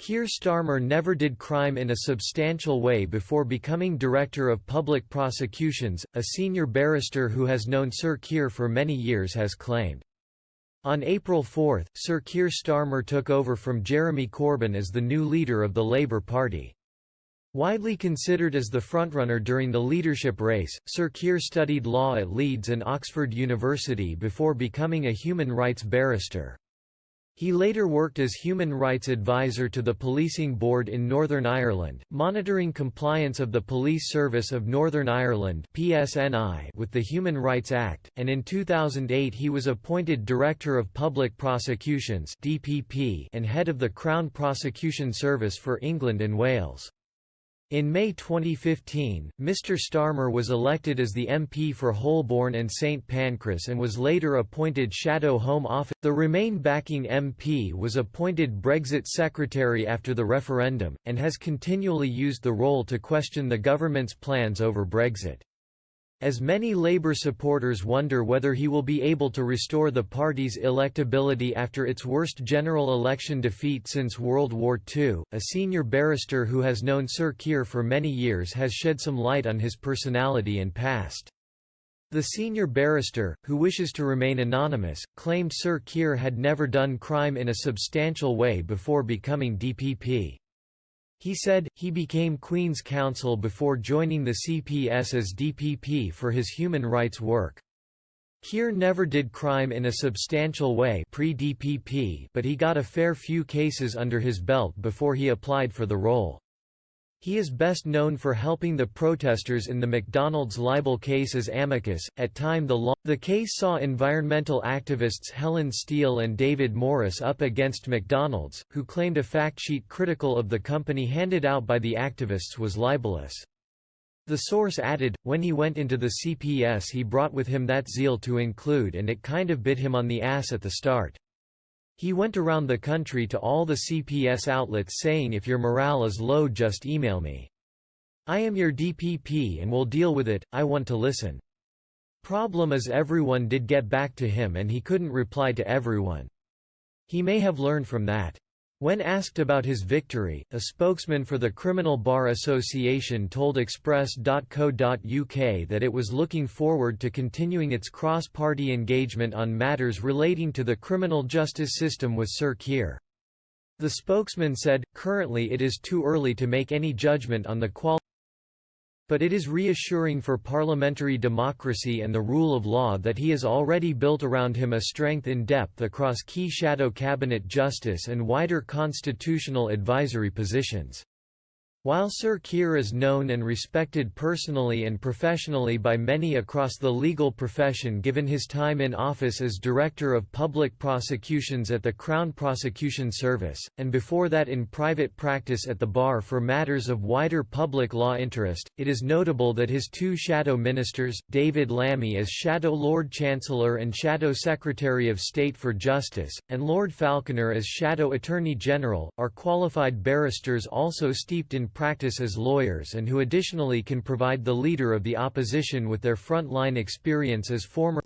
Keir Starmer never did crime in a substantial way before becoming Director of Public Prosecutions, a senior barrister who has known Sir Keir for many years has claimed. On April 4, Sir Keir Starmer took over from Jeremy Corbyn as the new leader of the Labour Party. Widely considered as the frontrunner during the leadership race, Sir Keir studied law at Leeds and Oxford University before becoming a human rights barrister. He later worked as human rights advisor to the Policing Board in Northern Ireland, monitoring compliance of the Police Service of Northern Ireland (PSNI) with the Human Rights Act, and in 2008 he was appointed Director of Public Prosecutions (DPP) and head of the Crown Prosecution Service for England and Wales. In May 2015, Mr Starmer was elected as the MP for Holborn and St Pancras and was later appointed Shadow Home Office. The Remain backing MP was appointed Brexit Secretary after the referendum, and has continually used the role to question the government's plans over Brexit. As many Labour supporters wonder whether he will be able to restore the party's electability after its worst general election defeat since World War II, a senior barrister who has known Sir Keir for many years has shed some light on his personality and past. The senior barrister, who wishes to remain anonymous, claimed Sir Keir had never done crime in a substantial way before becoming DPP. He said, he became Queen's Counsel before joining the CPS as DPP for his human rights work. Keir never did crime in a substantial way pre-DPP, but he got a fair few cases under his belt before he applied for the role. He is best known for helping the protesters in the McDonald's libel case as amicus. At time the case saw environmental activists Helen Steele and David Morris up against McDonald's, who claimed a fact sheet critical of the company handed out by the activists was libelous. The source added, when he went into the CPS he brought with him that zeal to include, and it kind of bit him on the ass at the start. He went around the country to all the CPS outlets saying if your morale is low just email me. I am your DPP and will deal with it, I want to listen. Problem is everyone did get back to him and he couldn't reply to everyone. He may have learned from that. When asked about his victory, a spokesman for the Criminal Bar Association told Express.co.uk that it was looking forward to continuing its cross-party engagement on matters relating to the criminal justice system with Sir Keir. The spokesman said, currently it is too early to make any judgment on the quality, but it is reassuring for parliamentary democracy and the rule of law that he has already built around him a strength in depth across key shadow cabinet justice and wider constitutional advisory positions. While Sir Keir is known and respected personally and professionally by many across the legal profession given his time in office as Director of Public Prosecutions at the Crown Prosecution Service, and before that in private practice at the bar for matters of wider public law interest, it is notable that his two shadow ministers, David Lammy as Shadow Lord Chancellor and Shadow Secretary of State for Justice, and Lord Falconer as Shadow Attorney General, are qualified barristers also steeped in practice as lawyers and who additionally can provide the Leader of the Opposition with their front-line experience as former